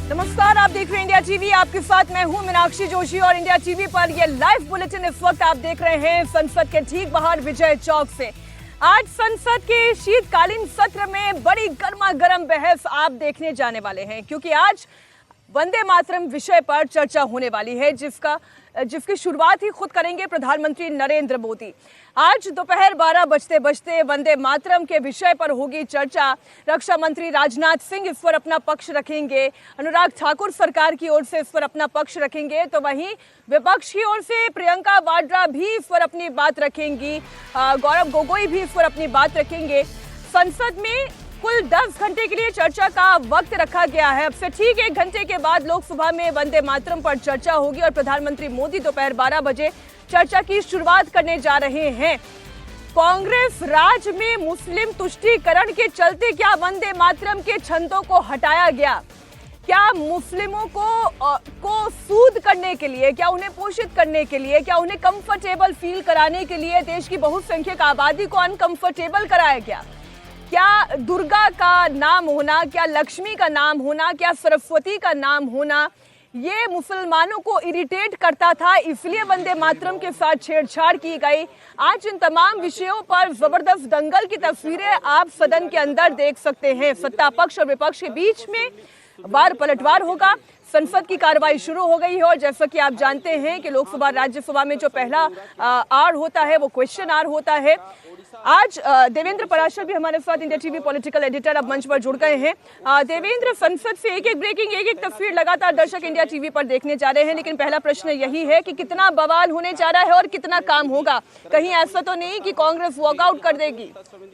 नमस्कार, आप देख रहे हैं इंडिया टीवी। आपके साथ मैं हूं मीनाक्षी जोशी और इंडिया टीवी पर ये लाइव बुलेटिन इस वक्त आप देख रहे हैं संसद के ठीक बाहर विजय चौक से। आज संसद के शीतकालीन सत्र में बड़ी गर्मा गर्म बहस आप देखने जाने वाले हैं, क्योंकि आज वंदे मातरम विषय पर चर्चा होने वाली है, जिसकी शुरुआत ही खुद करेंगे प्रधानमंत्री नरेंद्र मोदी। आज दोपहर 12 बजते बजते वंदे मातरम के विषय पर होगी चर्चा। रक्षा मंत्री राजनाथ सिंह इस पर अपना पक्ष रखेंगे, अनुराग ठाकुर सरकार की ओर से इस पर अपना पक्ष रखेंगे, तो वहीं विपक्ष की ओर से प्रियंका वाड्रा भी इस पर अपनी बात रखेंगी, गौरव गोगोई भी इस पर अपनी बात रखेंगे। संसद में कुल 10 घंटे के लिए चर्चा का वक्त रखा गया है। अब से ठीक 1 घंटे के बाद लोकसभा में वंदे मातरम पर चर्चा होगी और प्रधानमंत्री मोदी दोपहर 12 बजे चर्चा की शुरुआत करने जा रहे हैं। कांग्रेस राज में मुस्लिम तुष्टीकरण के चलते क्या वंदे मातरम के छंदों को हटाया गया? क्या मुस्लिमों को सूद करने के लिए, क्या उन्हें पोषित करने के लिए, क्या उन्हें कंफर्टेबल फील कराने के लिए देश की बहुसंख्यक आबादी को अनकंफर्टेबल कराया गया? क्या दुर्गा का नाम होना, क्या लक्ष्मी का नाम होना, क्या सरस्वती का नाम होना ये मुसलमानों को इरिटेट करता था, इसलिए वंदे मातरम के साथ छेड़छाड़ की गई? आज इन तमाम विषयों पर जबरदस्त दंगल की तस्वीरें आप सदन के अंदर देख सकते हैं। सत्ता पक्ष और विपक्ष के बीच में वार पलटवार होगा। संसद की कार्रवाई शुरू हो गई है और जैसा कि आप जानते हैं कि लोकसभा राज्यसभा में जो पहला आर होता है वो क्वेश्चन आर होता है। आज देवेंद्र पराशर भी हमारे साथ इंडिया टीवी पॉलिटिकल एडिटर अब मंच पर जुड़ गए हैं। देवेंद्र, संसद से एक एक तस्वीर लगातार दर्शक इंडिया टीवी पर देखने जा रहे हैं, लेकिन पहला प्रश्न यही है कि कितना बवाल होने जा रहा है और कितना काम होगा? कहीं ऐसा तो नहीं कि कांग्रेस वॉकआउट कर देगी?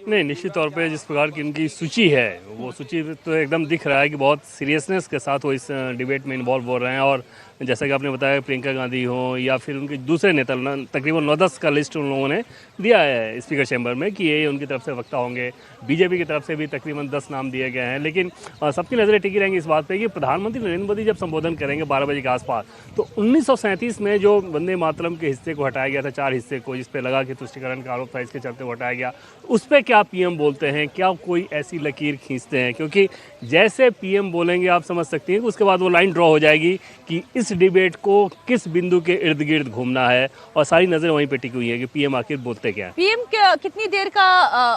नहीं, निश्चित तौर पे जिस प्रकार की इनकी सूची है वो सूची तो एकदम दिख रहा है कि बहुत सीरियसनेस के साथ वो इस डिबेट में इन्वॉल्व हो रहे हैं। और जैसा कि आपने बताया, प्रियंका गांधी हो या फिर उनके दूसरे नेता, तकरीबन 9-10 का लिस्ट उन लोगों ने दिया है स्पीकर चैम्बर में कि ये उनकी तरफ से वक्ता होंगे। बीजेपी की तरफ से भी तकरीबन 10 नाम दिए गए हैं, लेकिन सबकी नज़रें टिकी रहेंगी इस बात पे कि प्रधानमंत्री नरेंद्र मोदी जब संबोधन करेंगे 12 बजे के आसपास, तो 1937 में जो वंदे मातरम के हिस्से को हटाया गया था, 4 हिस्से को, जिस पे लगा कि तुष्टीकरण का आरोप था, इसके चलते वो हटाया गया, उस पर क्या पीएम बोलते हैं? क्या कोई ऐसी लकीर खींचते हैं? क्योंकि जैसे पीएम बोलेंगे आप समझ सकती हैं कि उसके बाद वो लाइन ड्रॉ हो जाएगी कि इस डिबेट को किस बिंदु के इर्द गिर्द घूमना है, और सारी नजरें वहीं पे टिकी हुई है कि पीएम आखिर बोलते क्या है। पीएम कितनी देर का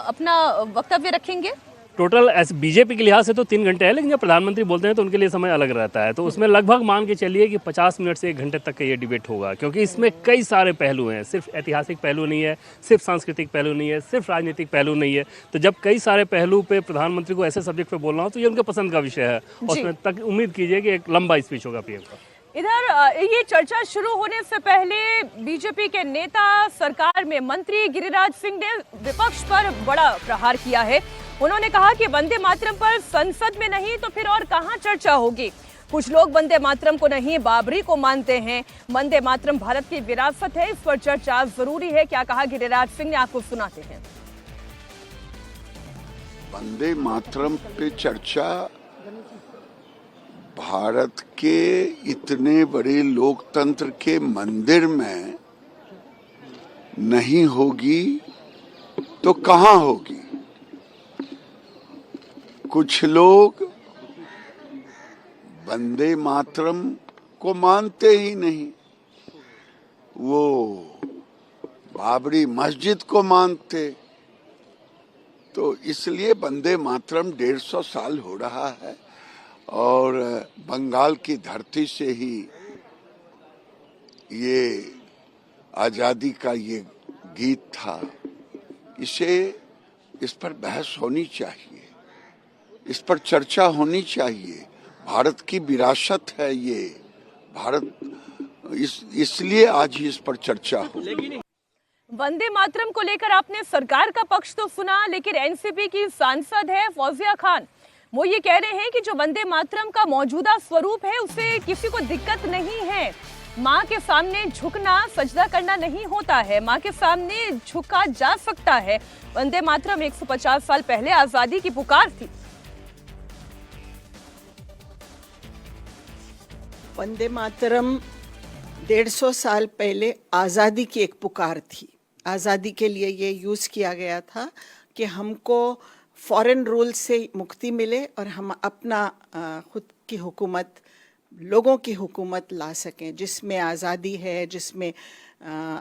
अपना वक्तव्य रखेंगे? टोटल बीजेपी के लिहाज से तो 3 घंटे है, लेकिन जब प्रधानमंत्री बोलते हैं तो उनके लिए समय अलग रहता है, तो उसमें लगभग मान के चलिए कि 50 मिनट से 1 घंटे तक का ये डिबेट होगा, क्योंकि इसमें कई सारे पहलू हैं। सिर्फ ऐतिहासिक पहलू नहीं है, सिर्फ सांस्कृतिक पहलू नहीं है, सिर्फ राजनीतिक पहलू नहीं है। तो जब कई सारे पहलू पे प्रधानमंत्री को ऐसे सब्जेक्ट पे बोलना हो तो ये उनके पसंद का विषय है, और उसमें तक उम्मीद कीजिए कि एक लंबा स्पीच होगा पीएम का। इधर ये चर्चा शुरू होने से पहले बीजेपी के नेता, सरकार में मंत्री गिरिराज सिंह ने विपक्ष पर बड़ा प्रहार किया है। उन्होंने कहा कि वंदे मातरम पर संसद में नहीं तो फिर और कहां चर्चा होगी। कुछ लोग वंदे मातरम को नहीं, बाबरी को मानते हैं। वंदे मातरम भारत की विरासत है, इस पर चर्चा जरूरी है। क्या कहा गिरिराज सिंह ने, आपको सुनाते हैं। वंदे मातरम पे चर्चा भारत के इतने बड़े लोकतंत्र के मंदिर में नहीं होगी तो कहां होगी? कुछ लोग वंदे मातरम को मानते ही नहीं, वो बाबरी मस्जिद को मानते। तो इसलिए वंदे मातरम 150 साल हो रहा है और बंगाल की धरती से ही ये आजादी का ये गीत था। इस पर बहस होनी चाहिए, इस पर चर्चा होनी चाहिए। भारत की विरासत है ये, भारत इसलिए आज ही इस पर चर्चा हो। वंदे मातरम को लेकर आपने सरकार का पक्ष तो सुना, लेकिन एनसीपी की सांसद है फौजिया खान, वो ये कह रहे हैं कि जो वंदे मातरम का मौजूदा स्वरूप है उससे किसी को दिक्कत नहीं है। माँ के सामने झुकना, सजदा करना नहीं होता है, माँ के सामने झुका जा सकता है। वंदे मातरम 150 साल पहले आजादी की पुकार थी। वंदे मातरम 150 साल पहले आज़ादी की एक पुकार थी। आज़ादी के लिए ये यूज़ किया गया था कि हमको फॉरेन रूल से मुक्ति मिले और हम अपना खुद की हुकूमत, लोगों की हुकूमत ला सकें, जिसमें आज़ादी है, जिसमें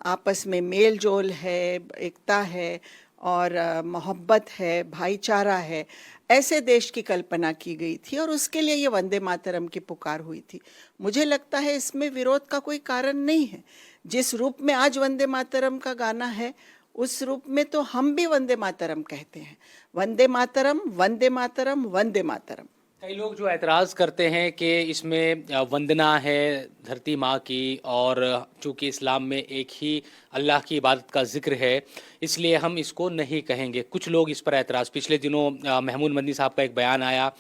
आपस में मेल जोल है, एकता है और मोहब्बत है, भाईचारा है। ऐसे देश की कल्पना की गई थी और उसके लिए ये वंदे मातरम की पुकार हुई थी। मुझे लगता है इसमें विरोध का कोई कारण नहीं है। जिस रूप में आज वंदे मातरम का गाना है, उस रूप में तो हम भी वंदे मातरम कहते हैं। वंदे मातरम, वंदे मातरम, वंदे मातरम। कई लोग जो एतराज़ करते हैं कि इसमें वंदना है धरती माँ की, और चूँकि इस्लाम में एक ही अल्लाह की इबादत का जिक्र है, इसलिए हम इसको नहीं कहेंगे। कुछ लोग इस पर एतराज़, पिछले दिनों महमूद मदनी साहब का एक बयान आया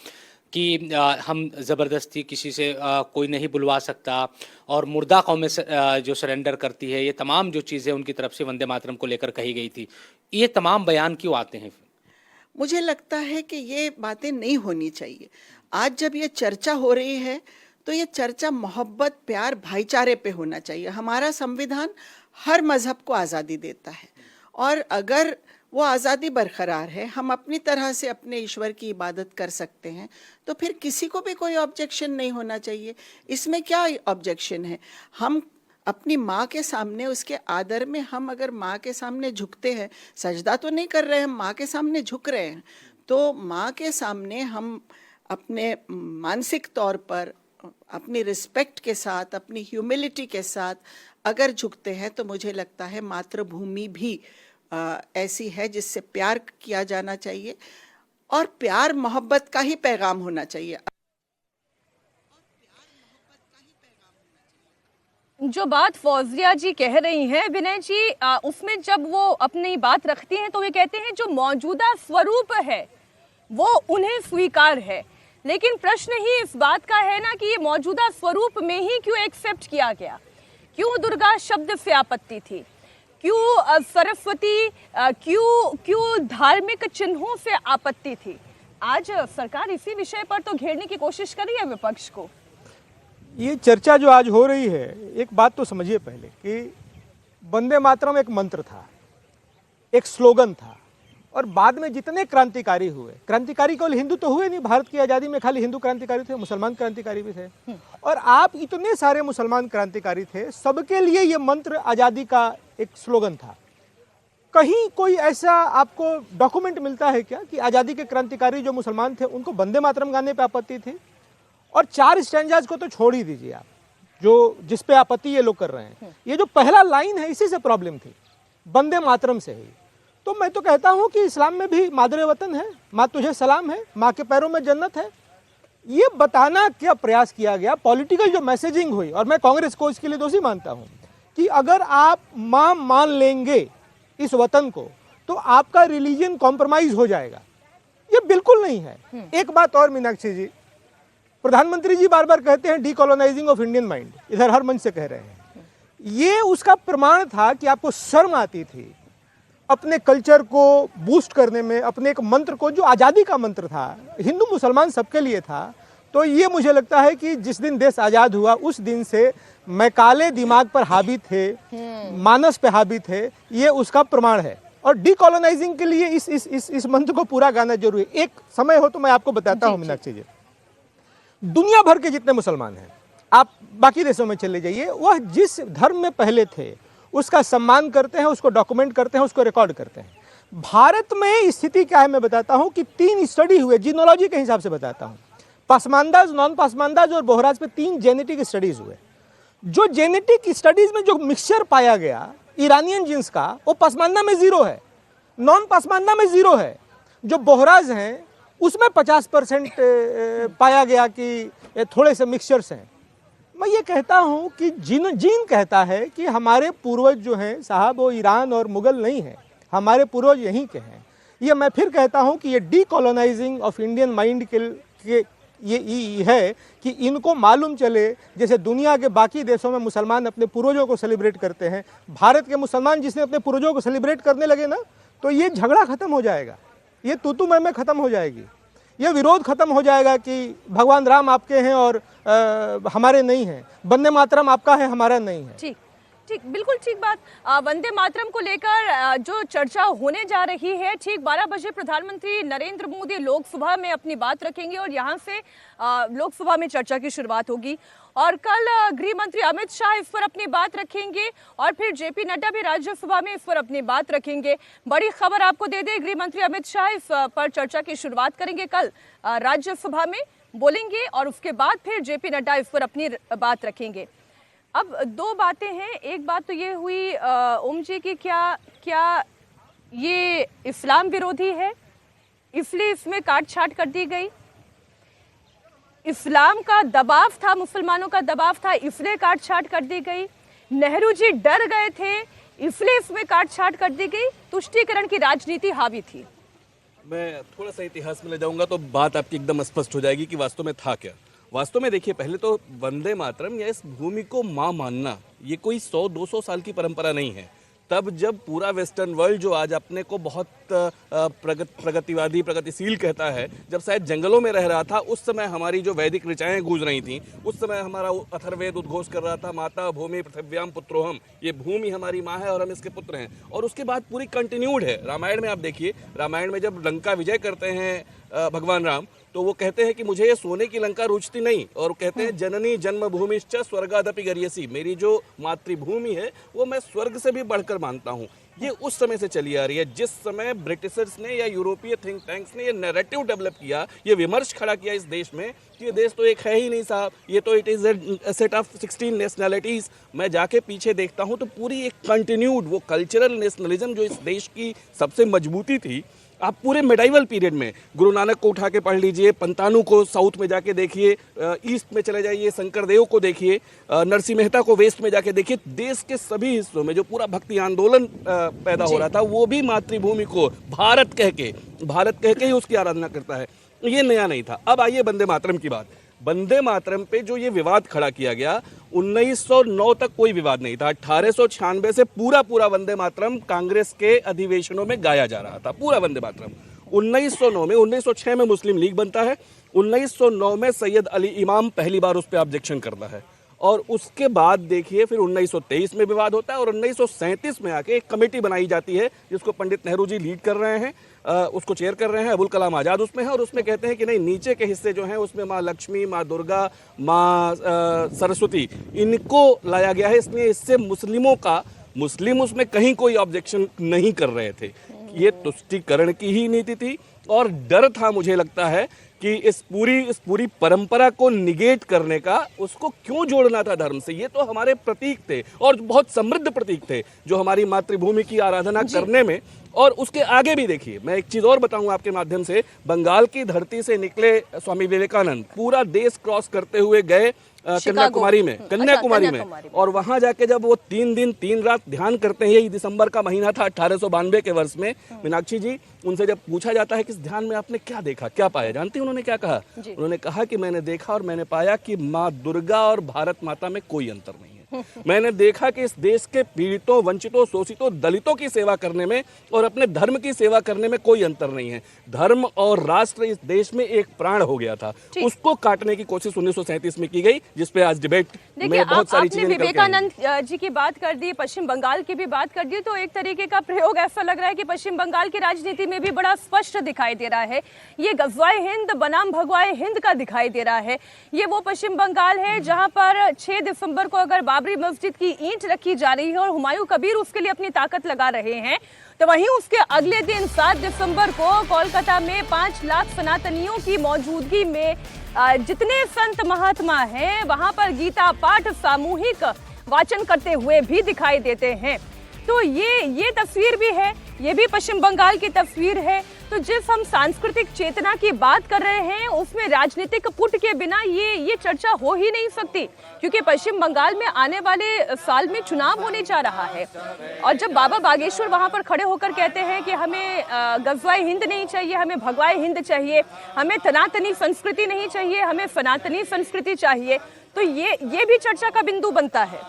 कि हम ज़बरदस्ती किसी से कोई नहीं बुलवा सकता, और मुर्दा कौमें जो सरेंडर करती है, ये तमाम जो चीज़ें उनकी तरफ से वंदे मातरम को लेकर कही गई थी। ये तमाम बयान क्यों आते हैं? मुझे लगता है कि ये बातें नहीं होनी चाहिए। आज जब ये चर्चा हो रही है तो ये चर्चा मोहब्बत, प्यार, भाईचारे पे होना चाहिए। हमारा संविधान हर मज़हब को आज़ादी देता है और अगर वो आज़ादी बरकरार है, हम अपनी तरह से अपने ईश्वर की इबादत कर सकते हैं, तो फिर किसी को भी कोई ऑब्जेक्शन नहीं होना चाहिए। इसमें क्या ऑब्जेक्शन है? हम अपनी माँ के सामने, उसके आदर में हम अगर माँ के सामने झुकते हैं, सजदा तो नहीं कर रहे हैं, हम माँ के सामने झुक रहे हैं, तो माँ के सामने हम अपने मानसिक तौर पर अपनी रिस्पेक्ट के साथ, अपनी ह्यूमिलिटी के साथ अगर झुकते हैं, तो मुझे लगता है मातृभूमि भी ऐसी है जिससे प्यार किया जाना चाहिए और प्यार मोहब्बत का ही पैगाम होना चाहिए। जो बात फौजिया जी कह रही हैं विनय जी, उसमें जब वो अपनी बात रखती हैं तो वे कहते हैं जो मौजूदा स्वरूप है वो उन्हें स्वीकार है, लेकिन प्रश्न ही इस बात का है ना कि ये मौजूदा स्वरूप में ही क्यों एक्सेप्ट किया गया? क्यों दुर्गा शब्द से आपत्ति थी? क्यों सरस्वती, क्यों धार्मिक चिन्हों से आपत्ति थी? आज सरकार इसी विषय पर तो घेरने की कोशिश कर रही है विपक्ष को। ये चर्चा जो आज हो रही है, एक बात तो समझिए पहले कि वंदे मातरम एक मंत्र था, एक स्लोगन था, और बाद में जितने क्रांतिकारी हुए, क्रांतिकारी केवल हिंदू तो हुए नहीं, भारत की आज़ादी में खाली हिंदू क्रांतिकारी थे, मुसलमान क्रांतिकारी भी थे, और आप इतने सारे मुसलमान क्रांतिकारी थे, सबके लिए ये मंत्र आज़ादी का एक स्लोगन था। कहीं कोई ऐसा आपको डॉक्यूमेंट मिलता है क्या कि आज़ादी के क्रांतिकारी जो मुसलमान थे उनको वंदे मातरम गाने पर आपत्ति थी? और 4 स्टैंजाज को तो छोड़ ही दीजिए आप, जो जिस पे आपत्ति ये लोग कर रहे हैं, ये जो पहला लाइन है इसी से प्रॉब्लम थी, वंदे मातरम से ही। तो मैं तो कहता हूं कि इस्लाम में भी मादरे वतन है, माँ तुझे सलाम है, माँ के पैरों में जन्नत है। ये बताना क्या प्रयास किया गया, पॉलिटिकल जो मैसेजिंग हुई, और मैं कांग्रेस को इसके लिए दोषी मानता हूं कि अगर आप माँ मान लेंगे इस वतन को तो आपका रिलीजन कॉम्प्रोमाइज हो जाएगा। ये बिल्कुल नहीं है। एक बात और मीनाक्षी जी, प्रधानमंत्री जी बार बार कहते हैं डीकोलोनाइजिंग ऑफ इंडियन माइंड, इधर हर मंच से कह रहे हैं। ये उसका प्रमाण था कि आपको शर्म आती थी अपने कल्चर को बूस्ट करने में, अपने एक मंत्र को जो आज़ादी का मंत्र था, हिंदू मुसलमान सबके लिए था। तो ये मुझे लगता है कि जिस दिन देश आज़ाद हुआ उस दिन से मैकाले दिमाग पर हावी थे, मानस पे हावी थे, ये उसका प्रमाण है। और डीकोलोनाइजिंग के लिए इस मंत्र को पूरा गाना जरूरी है। एक समय हो तो मैं आपको बताता हूँ मीनाक्षी जी, दुनिया भर के जितने मुसलमान हैं, आप बाकी देशों में चले जाइए, वह जिस धर्म में पहले थे उसका सम्मान करते हैं, उसको डॉक्यूमेंट करते हैं, उसको रिकॉर्ड करते हैं। भारत में स्थिति क्या है मैं बताता हूं कि 3 स्टडी हुए, जीनोलॉजी के हिसाब से बताता हूं, पासमानदाज, नॉन पासमानदाज और बोहराज पे 3 जेनेटिक स्टडीज हुए। जो जेनेटिक स्टडीज में जो मिक्सचर पाया गया ईरानियन जीन्स का, वो पासमानदा में 0 है, नॉन पासमानदा में 0 है। जो बोहराज हैं उसमें 50% पाया गया कि थोड़े से मिक्सचर्स हैं। मैं ये कहता हूं कि जीन कहता है कि हमारे पूर्वज जो हैं साहब वो ईरान और मुगल नहीं हैं, हमारे पूर्वज यहीं के हैं। ये मैं फिर कहता हूं कि ये डीकोलोनाइजिंग ऑफ इंडियन माइंड के ये है कि इनको मालूम चले, जैसे दुनिया के बाकी देशों में मुसलमान अपने पूर्वजों को सेलिब्रेट करते हैं, भारत के मुसलमान जिसने अपने पूर्वजों को सेलिब्रेट करने लगे ना, तो ये झगड़ा खत्म हो जाएगा, ये तू मैं खत्म हो जाएगी, ये विरोध खत्म हो जाएगा कि भगवान राम आपके हैं और हमारे नहीं हैं, वंदे मातरम आपका है हमारा नहीं है। ठीक, ठीक, बिल्कुल ठीक बात। वंदे मातरम को लेकर जो चर्चा होने जा रही है, ठीक 12 बजे प्रधानमंत्री नरेंद्र मोदी लोकसभा में अपनी बात रखेंगे और यहाँ से लोकसभा में चर्चा की शुरुआत होगी और कल गृह मंत्री अमित शाह इस पर अपनी बात रखेंगे और फिर जेपी नड्डा भी राज्यसभा में इस पर अपनी बात रखेंगे। बड़ी खबर आपको दे दें, गृह मंत्री अमित शाह इस पर चर्चा की शुरुआत करेंगे, कल राज्यसभा में बोलेंगे और उसके बाद फिर जेपी नड्डा इस पर अपनी बात रखेंगे। अब दो बातें हैं, एक बात तो ये हुई ओम जी की, क्या ये इस्लाम विरोधी है इसलिए इसमें काट छाट कर दी गई? इस्लाम का दबाव था, मुसलमानों का दबाव था इसलिए काट छाट कर दी गई? नेहरू जी डर गए थे इसलिए इसमें काट छाट कर दी गई? तुष्टीकरण की राजनीति हावी थी। मैं थोड़ा सा इतिहास में ले जाऊंगा तो बात आपकी एकदम स्पष्ट हो जाएगी कि वास्तव में था क्या। वास्तव में देखिए, पहले तो वंदे मातरम या इस भूमि को मां मानना ये कोई 100-200 साल की परंपरा नहीं है। तब जब पूरा वेस्टर्न वर्ल्ड जो आज अपने को बहुत प्रगतिवादी प्रगतिशील कहता है, जब शायद जंगलों में रह रहा था, उस समय हमारी जो वैदिक ऋचाएं गूंज रही थीं, उस समय हमारा अथर्ववेद उद्घोष कर रहा था, माता भूमि पृथिव्याम पुत्रोहम, ये भूमि हमारी माँ है और हम इसके पुत्र हैं। और उसके बाद पूरी कंटिन्यूड है। रामायण में आप देखिए, रामायण में जब लंका विजय करते हैं भगवान राम, तो वो कहते हैं कि मुझे ये सोने की लंका रुचती नहीं, और कहते हैं जननी जन्मभूमिश्च स्वर्गादपि गर्यसी, मेरी जो मातृभूमि है वो मैं स्वर्ग से भी बढ़कर मानता हूँ। ये उस समय से चली आ रही है, जिस समय ब्रिटिशर्स ने या यूरोपीय थिंक टैंक्स ने ये नैरेटिव डेवलप किया, ये विमर्श खड़ा किया इस देश में कि ये देश तो एक है ही नहीं साहब, ये तो it is a set of 16 nationalities. मैं जाके पीछे देखता हूँ तो पूरी एक कंटिन्यूड वो कल्चरल नेशनलिज्म जो इस देश की सबसे मजबूती थी, आप पूरे मेडाइवल पीरियड में गुरु नानक को उठा के पढ़ लीजिए, पंतानु को साउथ में जाके देखिए, ईस्ट में चले जाइए, शंकरदेव को देखिए, नरसिंह मेहता को वेस्ट में जाके देखिए, देश के सभी हिस्सों में जो पूरा भक्ति आंदोलन पैदा हो रहा था, वो भी मातृभूमि को भारत कह के ही उसकी आराधना करता है। ये नया नहीं था। अब आइए वंदे मातरम की बात। वंदे मातरम पे जो ये विवाद खड़ा किया गया, 1909 तक कोई विवाद नहीं था। 1896 से पूरा वंदे मातरम कांग्रेस के अधिवेशनों में गाया जा रहा था, पूरा वंदे मातरम। 1909 में, 1906 में मुस्लिम लीग बनता है, 1909 में सैयद अली इमाम पहली बार उस पर ऑब्जेक्शन करता है, और उसके बाद देखिए फिर 1923 में विवाद होता है, और 1937 में आके एक कमेटी बनाई जाती है जिसको पंडित नेहरू जी लीड कर रहे हैं, उसको चेयर कर रहे हैं, अबुल कलाम आज़ाद उसमें है, और उसमें कहते हैं कि नहीं, नीचे के हिस्से जो हैं उसमें माँ लक्ष्मी, माँ दुर्गा, माँ सरस्वती, इनको लाया गया है, इसलिए इससे मुस्लिम उसमें कहीं कोई ऑब्जेक्शन नहीं कर रहे थे। ये तुष्टीकरण की ही नीति थी, और डर था मुझे लगता है कि इस पूरी परंपरा को निगेट करने का, उसको क्यों जोड़ना था धर्म से। ये तो हमारे प्रतीक थे और बहुत समृद्ध प्रतीक थे जो हमारी मातृभूमि की आराधना करने में। और उसके आगे भी देखिए, मैं एक चीज और बताऊं आपके माध्यम से, बंगाल की धरती से निकले स्वामी विवेकानंद पूरा देश क्रॉस करते हुए गए कन्याकुमारी में, और वहां जाके जब वो 3 दिन 3 रात ध्यान करते हैं, यही दिसंबर का महीना था 1892 के वर्ष में, मीनाक्षी जी, उनसे जब पूछा जाता है कि इस ध्यान में आपने क्या देखा, क्या पाया, जानती हैं उन्होंने क्या कहा? उन्होंने कहा कि मैंने देखा और मैंने पाया कि माँ दुर्गा और भारत माता में कोई अंतर नहीं है। मैंने देखा कि इस देश के पीड़ितों, वंचितों, शोषितों, दलितों की सेवा करने में और अपने धर्म की सेवा करने में कोई अंतर नहीं है। धर्म और राष्ट्र इस देश में एक प्राण हो गया था, उसको काटने की कोशिश 1937 में की गई, जिसपे आज डिबेट में बहुत सारी चीजें निकल के आई। विवेकानंद जी की बात कर दी, पश्चिम बंगाल की भी बात कर दी, तो एक तरीके का प्रयोग ऐसा लग रहा है कि पश्चिम बंगाल की राजनीति में भी बड़ा स्पष्ट दिखाई दे रहा है। ये गज़वाए हिंद बनाम भगवाए हिंद का दिखाई दे रहा है। ये वो पश्चिम बंगाल है जहां पर 6 दिसंबर को अगर बाबरी मस्जिद की ईंट रखी जा रही है और हुमायूं कबीर उसके लिए अपनी ताकत लगा रहे हैं, तो वहीं उसके अगले दिन 7 दिसंबर को कोलकाता में 5 लाख सनातनियों की मौजूदगी में जितने संत महात्मा हैं वहां पर गीता पाठ सामूहिक वाचन करते हुए भी दिखाई देते हैं। तो ये तस्वीर भी है, ये भी पश्चिम बंगाल की तस्वीर है। तो जिस हम सांस्कृतिक चेतना की बात कर रहे हैं उसमें राजनीतिक पुट के बिना ये चर्चा हो ही नहीं सकती, क्योंकि पश्चिम बंगाल में आने वाले साल में चुनाव होने जा रहा है। और जब बाबा बागेश्वर वहां पर खड़े होकर कहते हैं कि हमें गज़वाए हिंद नहीं चाहिए, हमें भगवाए हिंद चाहिए, हमें सनातनी संस्कृति नहीं चाहिए, हमें सनातनी संस्कृति चाहिए, तो ये भी चर्चा का बिंदु बनता है।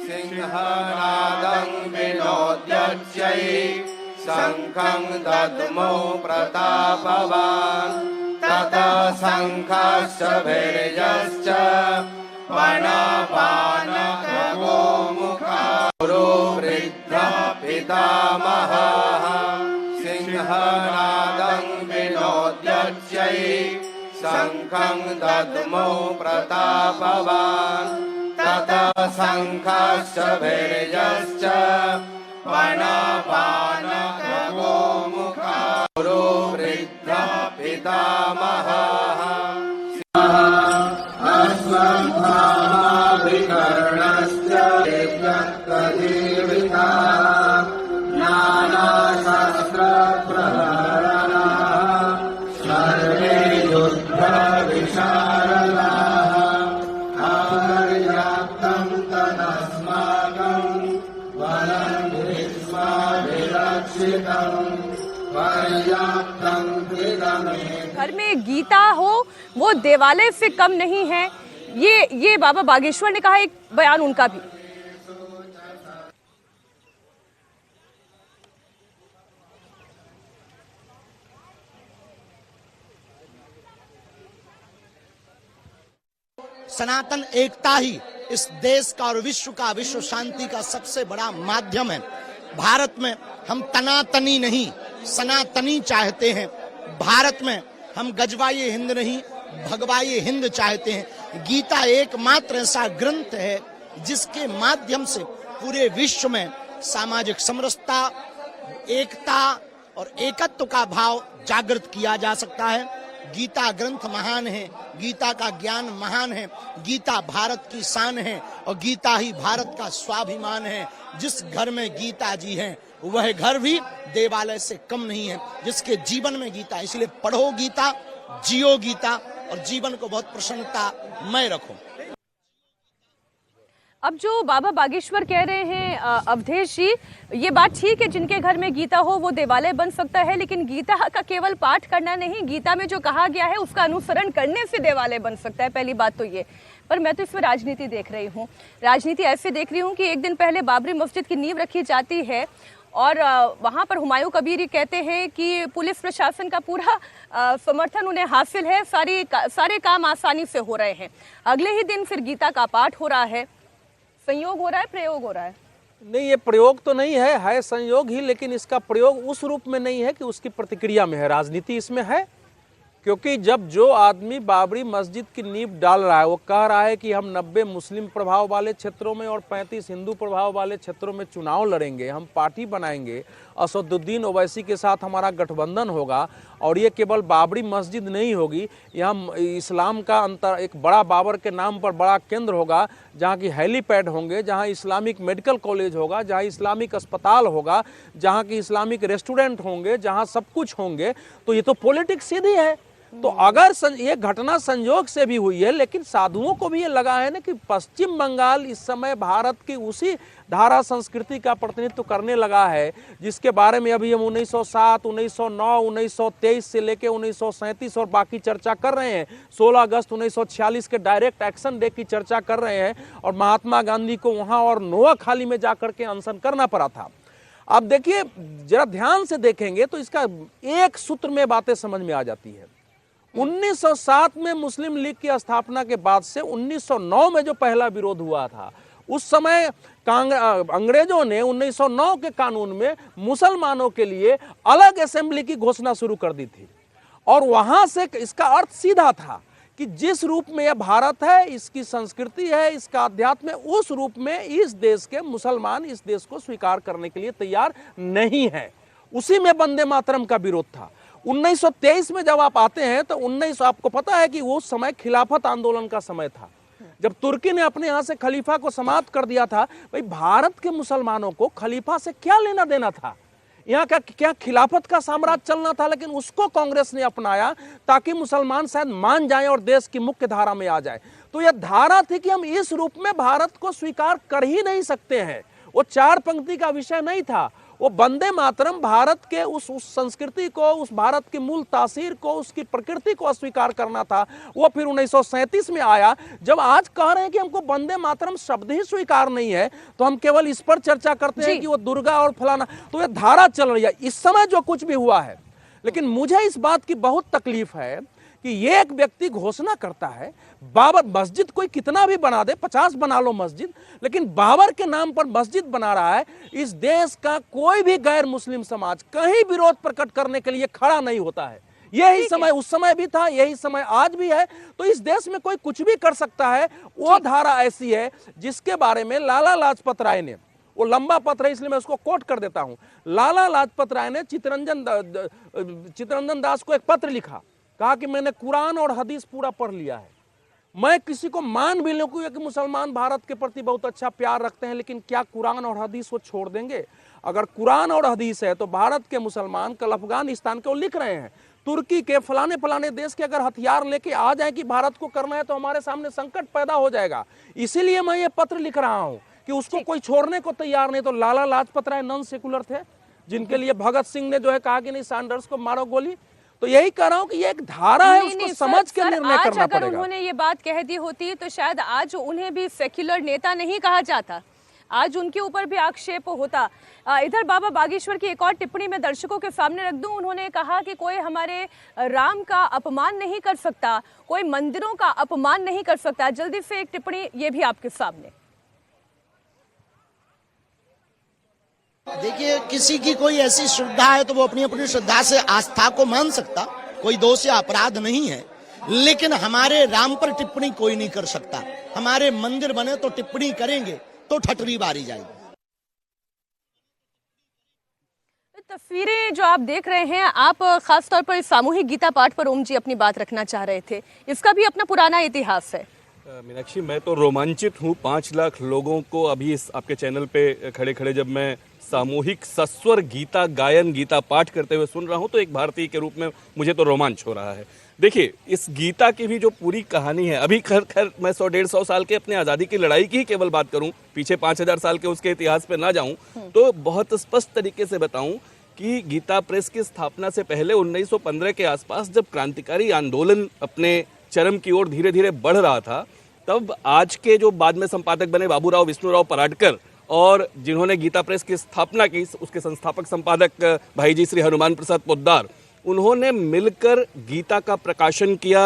सिंहनादं विनोद्यच्यै शंखं दद्मो प्रतापवान् ततः शङ्खश्च भैर्यश्च वनपानखगोमुखा गुरुवृद्धः पितामहः सिंहनादं विनोद्यच्यै शङ्खं दद्मो प्रतापवान् ततः शङ्खश्च भैर्यश्च वनपानखगोमुखा गुरुवृद्धः पितामहः अश्वत्थामाभिकर्णश्च यज्ञजीविता नानाशस्त्रप्रहरणः सर्वे युद्धविशारदाः आपर्याप्तं तदस्माकं वनं ग्रीष्माभिरक्षितं पर्याप्तं त्रिदमे। घर में गीता हो वो देवालय से कम नहीं है, ये बाबा बागेश्वर ने कहा, एक बयान उनका भी। सनातन एकता ही इस देश का और विश्व का, विश्व शांति का सबसे बड़ा माध्यम है। भारत में हम तनातनी नहीं सनातनी चाहते हैं। भारत में हम गजवाई हिंद नहीं भगवाई हिंद चाहते हैं। गीता एकमात्र ऐसा ग्रंथ है जिसके माध्यम से पूरे विश्व में सामाजिक समरसता, एकता और एकत्व का भाव जागृत किया जा सकता है। गीता ग्रंथ महान है, गीता का ज्ञान महान है, गीता भारत की शान है और गीता ही भारत का स्वाभिमान है। जिस घर में गीता जी हैं वह घर भी देवालय से कम नहीं है, जिसके जीवन में गीता। इसलिए पढ़ो गीता, जियो गीता और जीवन को बहुत प्रसन्नतामय रखो। अब जो बाबा बागेश्वर कह रहे हैं अवधेश जी, ये बात ठीक है, जिनके घर में गीता हो वो देवालय बन सकता है, लेकिन गीता का केवल पाठ करना नहीं, गीता में जो कहा गया है उसका अनुसरण करने से देवालय बन सकता है। पहली बात तो ये। पर मैं तो इसमें राजनीति देख रही हूँ। राजनीति ऐसे देख रही हूँ कि एक दिन पहले बाबरी मस्जिद की नींव रखी जाती है और वहाँ पर हुमायूं कबीर कहते हैं कि पुलिस प्रशासन का पूरा समर्थन उन्हें हासिल है, सारे काम आसानी से हो रहे हैं। अगले ही दिन फिर गीता का पाठ हो रहा है। संयोग हो रहा है, प्रयोग हो रहा है? नहीं, ये प्रयोग तो नहीं है संयोग ही, लेकिन इसका प्रयोग उस रूप में नहीं है कि उसकी प्रतिक्रिया में है। राजनीति इसमें है, क्योंकि जब जो आदमी बाबरी मस्जिद की नींव डाल रहा है वो कह रहा है कि हम 90 मुस्लिम प्रभाव वाले क्षेत्रों में और 35 हिंदू प्रभाव वाले क्षेत्रों में चुनाव लड़ेंगे, हम पार्टी बनाएंगे, असदुद्दीन ओवैसी के साथ हमारा गठबंधन होगा और ये केवल बाबरी मस्जिद नहीं होगी, यहाँ इस्लाम का अंतर एक बड़ा बाबर के नाम पर बड़ा केंद्र होगा, जहाँ की हेलीपैड होंगे, जहाँ इस्लामिक मेडिकल कॉलेज होगा, जहाँ इस्लामिक अस्पताल होगा, जहाँ की इस्लामिक रेस्टोरेंट होंगे, जहाँ सब कुछ होंगे। तो ये तो पॉलिटिक्स सीधी है। तो अगर ये घटना संयोग से भी हुई है, लेकिन साधुओं को भी ये लगा है ना कि पश्चिम बंगाल इस समय भारत की उसी धारा संस्कृति का प्रतिनिधित्व करने लगा है जिसके बारे में अभी हम 1907, 1909, 1923 से लेकर 1937 और बाकी चर्चा कर रहे हैं। 16 अगस्त 1946 के डायरेक्ट एक्शन डे की चर्चा कर रहे हैं और महात्मा गांधी को वहाँ और नोआखाली में जाकर के अनशन करना पड़ा था। अब देखिए, जरा ध्यान से देखेंगे तो इसका एक सूत्र में बातें समझ में आ जाती है। 1907 में मुस्लिम लीग की स्थापना के बाद से 1909 में जो पहला विरोध हुआ था, उस समय अंग्रेजों ने 1909 के कानून में मुसलमानों के लिए अलग असेंबली की घोषणा शुरू कर दी थी और वहां से इसका अर्थ सीधा था कि जिस रूप में यह भारत है, इसकी संस्कृति है, इसका अध्यात्म है, उस रूप में इस देश के मुसलमान इस देश को स्वीकार करने के लिए तैयार नहीं है। उसी में वंदे मातरम का विरोध था। 1923 में जब आप आते हैं तो आपको पता है कि वो समय खिलाफत आंदोलन का समय था, जब तुर्की ने अपने यहाँ से खलीफा को समाप्त कर दिया था। भाई, भारत के मुसलमानों को खलीफा से क्या लेना देना था? यहाँ का क्या खिलाफत का साम्राज्य चलना था, लेकिन उसको कांग्रेस ने अपनाया ताकि मुसलमान शायद मान जाएं और देश की मुख्य धारा में आ जाए। तो यह धारा थी कि हम इस रूप में भारत को स्वीकार कर ही नहीं सकते हैं। वो चार पंक्ति का विषय नहीं था, वो वंदे मातरम भारत के उस संस्कृति को, उस भारत की मूल तासीर को, उसकी प्रकृति को अस्वीकार करना था। वो फिर 1937 में आया। जब आज कह रहे हैं कि हमको वंदे मातरम शब्द ही स्वीकार नहीं है, तो हम केवल इस पर चर्चा करते हैं कि वो दुर्गा और फलाना, तो ये धारा चल रही है। इस समय जो कुछ भी हुआ है, लेकिन मुझे इस बात की बहुत तकलीफ है कि एक व्यक्ति घोषणा करता है बाबर मस्जिद कोई कितना भी बना दे, 50 बना लो मस्जिद, लेकिन बाबर के नाम पर मस्जिद बना रहा है। इस देश का कोई भी गैर मुस्लिम समाज कहीं विरोध प्रकट करने के लिए खड़ा नहीं होता है। यही समय उस समय भी था, यही समय आज भी है। तो इस देश में कोई कुछ भी कर सकता है। वो धारा ऐसी है जिसके बारे में लाला लाजपत राय ने, वो लंबा पत्र है इसलिए मैं उसको कोट कर देता हूं। लाला लाजपत राय ने चित्तरंजन दास को एक पत्र लिखा, कहा कि मैंने कुरान और हदीस पूरा पढ़ लिया है। मैं किसी को मान भी लूं कि मुसलमान भारत के प्रति बहुत अच्छा प्यार रखते हैं, लेकिन क्या कुरान और हदीस वो छोड़ देंगे? अगर कुरान और हदीस है तो भारत के मुसलमान कल अफगानिस्तान के वो लिख रहे हैं, तुर्की के फलाने देश के अगर हथियार लेके आ जाए कि भारत को करना है तो हमारे सामने संकट पैदा हो जाएगा। इसीलिए मैं ये पत्र लिख रहा हूं कि उसको कोई छोड़ने को तैयार नहीं। तो लाला लाजपत राय नॉन सेकुलर थे, जिनके लिए भगत सिंह ने जो है कहा कि नहीं सैंडर्स को मारो गोली। तो यही कह रहा हूं कि ये एक धारा है, उसको समझ के निर्णय करना पड़ेगा। अगर उन्होंने ये बात कह दी होती तो शायद आज उन्हें भी सेक्युलर नेता नहीं कहा जाता, आज उनके ऊपर भी आक्षेप होता। इधर बाबा बागेश्वर की एक और टिप्पणी मैं दर्शकों के सामने रख दूं। उन्होंने कहा कि कोई हमारे राम का अपमान नहीं कर सकता, कोई मंदिरों का अपमान नहीं कर सकता। जल्दी से एक टिप्पणी ये भी आपके सामने। देखिए, किसी की कोई ऐसी श्रद्धा है तो वो अपनी अपनी श्रद्धा से आस्था को मान सकता, कोई दोष या अपराध नहीं है। लेकिन हमारे राम पर टिप्पणी कोई नहीं कर सकता। हमारे मंदिर बने तो टिप्पणी करेंगे तो ठटरी बारी जाएगी। तस्वीरें जो आप देख रहे हैं, आप खासतौर पर सामूहिक गीता पाठ पर ओम जी अपनी बात रखना चाह रहे थे। इसका भी अपना पुराना इतिहास है। मीनाक्षी, मैं तो रोमांचित हूँ। 5 लाख लोगों को अभी इस आपके चैनल पे खड़े खड़े जब मैं सामूहिक सस्वर गीता गायन, गीता पाठ करते हुए सुन रहा हूँ तो एक भारतीय के रूप में मुझे तो रोमांच हो रहा है। देखिए, इस गीता की भी जो पूरी कहानी है, अभी खैर मैं 100-150 साल के अपने आज़ादी की लड़ाई की ही केवल बात करूं, पीछे 5000 साल के उसके इतिहास पे ना जाऊं, तो बहुत स्पष्ट तरीके से बताऊं कि गीता प्रेस की स्थापना से पहले 1915 के आसपास जब क्रांतिकारी आंदोलन अपने चरम की ओर धीरे धीरे बढ़ रहा था, तब आज के जो बाद में संपादक बने बाबूराव विष्णुराव पराडकर और जिन्होंने गीता प्रेस की स्थापना की, उसके संस्थापक संपादक भाई जी श्री हनुमान प्रसाद पोद्दार, उन्होंने मिलकर गीता का प्रकाशन किया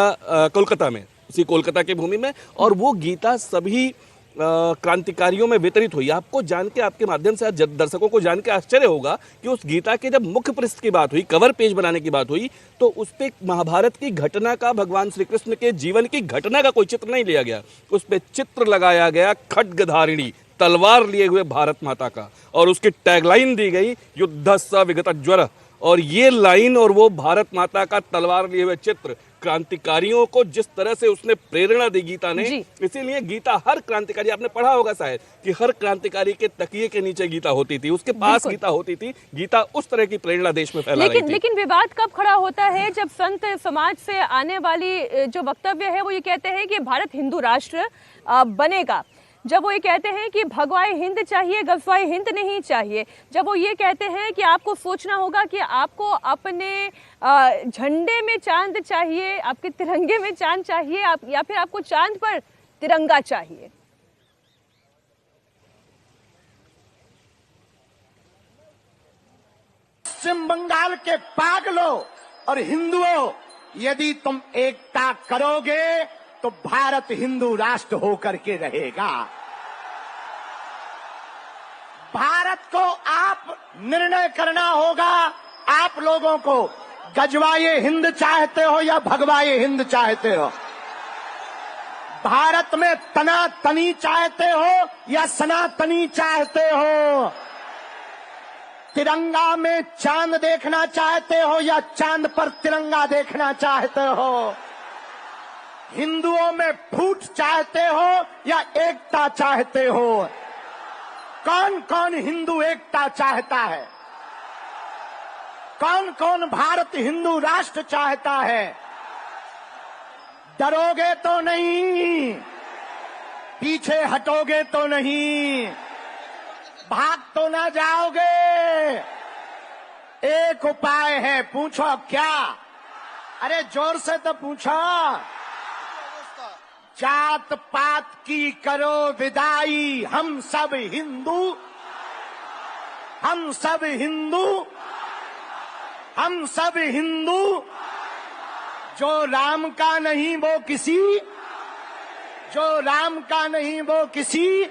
कोलकाता में, उसी कोलकाता की भूमि में। और वो गीता सभी क्रांतिकारियों में वितरित हुई। आपको जान के, आपके माध्यम से आज दर्शकों को जान के आश्चर्य होगा कि उस गीता के जब मुख्य पृष्ठ की बात हुई, कवर पेज बनाने की बात हुई, तो उस पे महाभारत की घटना का, भगवान श्री कृष्ण के जीवन की घटना का कोई चित्र नहीं लिया गया। उस पे चित्र लगाया गया खड्गधारिणी, तलवार लिए हुए भारत माता का, और उसकी टैगलाइन दी गई युद्धस्य विगतज्वर। और ये लाइन और वो भारत माता का तलवार लिए हुए चित्र क्रांतिकारियों को जिस तरह से उसने प्रेरणा दी गीता ने, इसीलिए गीता हर क्रांतिकारी, आपने पढ़ा होगा शायद कि हर क्रांतिकारी के तकिए के नीचे गीता होती थी, उसके पास गीता होती थी। गीता उस तरह की प्रेरणा देश में फैला रही थी। लेकिन विवाद कब खड़ा होता है? जब संत समाज से आने वाली जो वक्तव्य है वो ये कहते हैं कि भारत हिंदू राष्ट्र बनेगा, जब वो ये कहते हैं कि भगवाए हिंद चाहिए, गजवाए हिंद नहीं चाहिए, जब वो ये कहते हैं कि आपको सोचना होगा कि आपको अपने झंडे में चांद चाहिए, आपके तिरंगे में चांद चाहिए, या फिर आपको चांद पर तिरंगा चाहिए। पश्चिम बंगाल के पागलों और हिंदुओं, यदि तुम एकता करोगे तो भारत हिंदू राष्ट्र होकर के रहेगा। भारत को आप निर्णय करना होगा, आप लोगों को गजवाए हिंद चाहते हो या भगवाए हिंद चाहते हो, भारत में तनातनी चाहते हो या सनातनी चाहते हो, तिरंगा में चांद देखना चाहते हो या चांद पर तिरंगा देखना चाहते हो, हिंदुओं में फूट चाहते हो या एकता चाहते हो? कौन कौन हिंदू एकता चाहता है? कौन कौन भारत हिंदू राष्ट्र चाहता है? डरोगे तो नहीं, पीछे हटोगे तो नहीं, भाग तो ना जाओगे। एक उपाय है, पूछो क्या? अरे जोर से तो पूछो। जात पात की करो विदाई, हम सब हिंदू, हम सब हिंदू, हम सब हिंदू, जो राम का नहीं वो किसी, जो राम का नहीं वो किसी